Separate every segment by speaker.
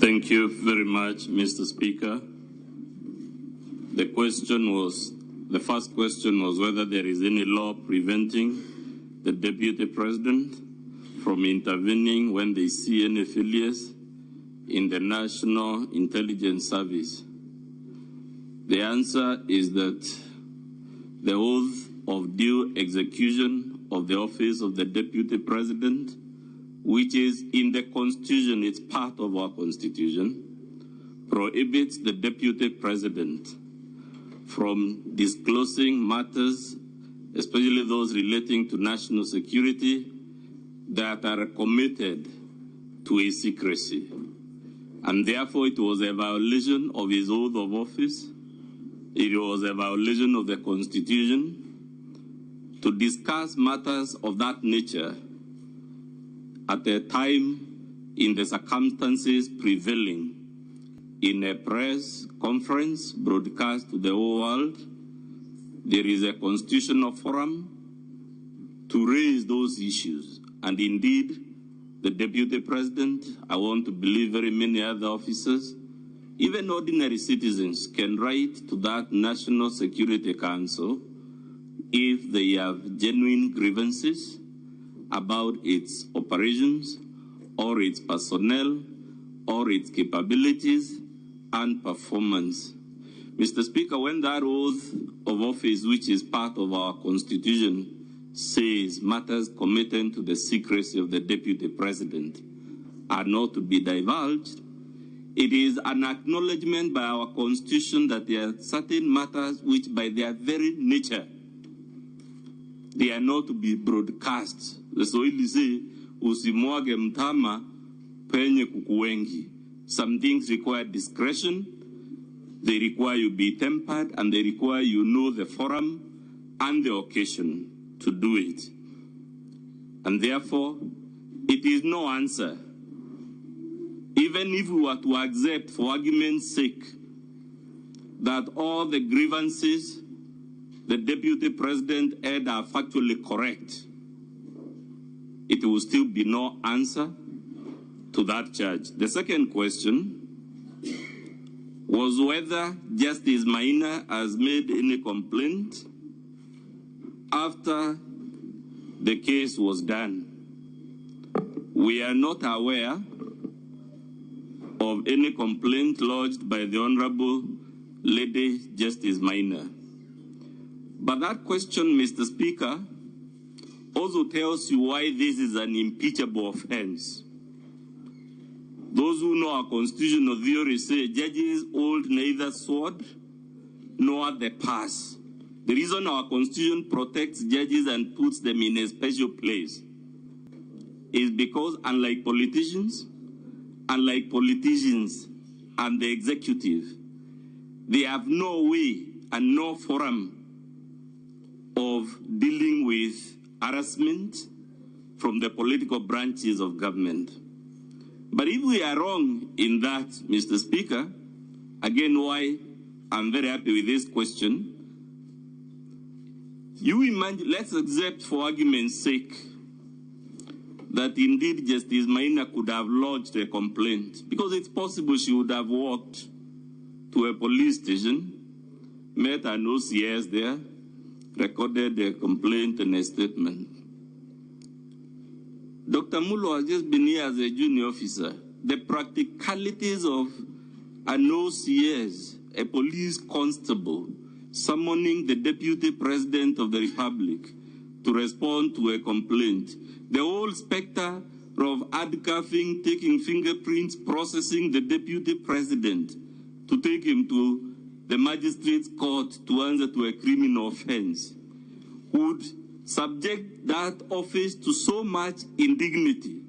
Speaker 1: Thank you very much, Mr. Speaker. The first question was whether there is any law preventing the Deputy President from intervening when they see any failures in the National Intelligence Service. The answer is that the oath of due execution of the office of the Deputy President, which is in the Constitution, it's part of our Constitution, prohibits the Deputy President from disclosing matters, especially those relating to national security, that are committed to a secrecy. And therefore, it was a violation of his oath of office. It was a violation of the Constitution to discuss matters of that nature at a time in the circumstances prevailing in a press conference broadcast to the whole world. There is a constitutional forum to raise those issues. And indeed, the Deputy President, I want to believe very many other officers, even ordinary citizens, can write to that National Security Council if they have genuine grievances about its operations or its personnel or its capabilities and performance. Mr. Speaker, when that oath of office, which is part of our Constitution, says matters committed to the secrecy of the Deputy President are not to be divulged, it is an acknowledgement by our Constitution that there are certain matters which by their very nature, they are not to be broadcast. The Swahili say, usimwage mtama penye kuku wengi. Some things require discretion, they require you be tempered, and they require you know the forum and the occasion to do it. And therefore, it is no answer. Even if we were to accept, for argument's sake, that all the grievances the Deputy President had are factually correct, it will still be no answer to that charge. The second question was whether Justice Maina has made any complaint after the case was done. We are not aware of any complaint lodged by the Honorable Lady Justice Maina. But that question, Mr. Speaker, also tells you why this is an impeachable offense. Those who know our constitutional theory say judges hold neither sword nor the purse. The reason our Constitution protects judges and puts them in a special place is because, unlike politicians and the executive, they have no way and no forum of dealing with harassment from the political branches of government. But if we are wrong in that, Mr. Speaker, again, why I'm very happy with this question, you imagine, let's accept for argument's sake that indeed Justice Maina could have lodged a complaint, because it's possible she would have walked to a police station, met an OCS there, recorded a complaint and a statement. Dr. Mulu has just been here as a junior officer. The practicalities of an OCS, a police constable, summoning the Deputy President of the Republic to respond to a complaint, the whole specter of handcuffing, taking fingerprints, processing the Deputy President to take him to the magistrate's court to answer to a criminal offense, would subject that office to so much indignity.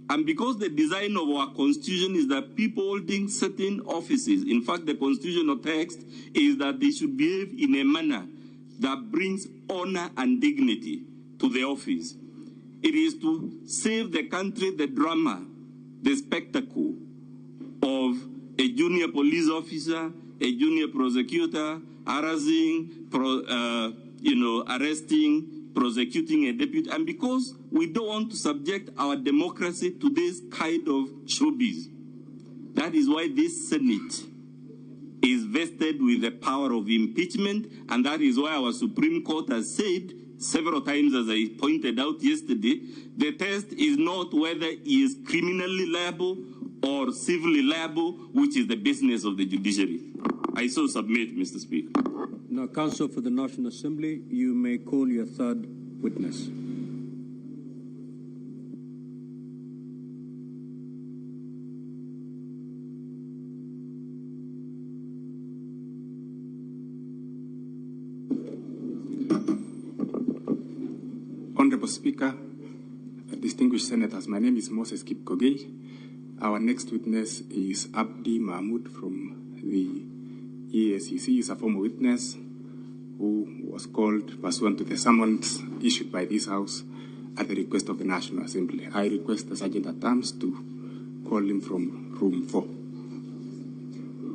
Speaker 1: And because the design of our Constitution is that people holding certain offices, in fact, the constitutional text is that they should behave in a manner that brings honor and dignity to the office. It is to save the country the drama, the spectacle of a junior police officer, a junior prosecutor, harassing, arresting, prosecuting a deputy. And because we don't want to subject our democracy to this kind of showbiz, That is why this Senate is vested with the power of impeachment, and that is why our Supreme Court has said several times, as I pointed out yesterday, the test is not whether he is criminally liable or civilly liable, which is the business of the judiciary. I so submit, Mr. Speaker.
Speaker 2: Now, Counsel for the National Assembly, you may call your third witness.
Speaker 3: Honorable Speaker, distinguished senators, my name is Moses Kipkogei. Our next witness is Abdi Mahmoud from the EACC. He is a former witness who was called pursuant to the summons issued by this House at the request of the National Assembly. I request the Sergeant at Arms to call him from room 4.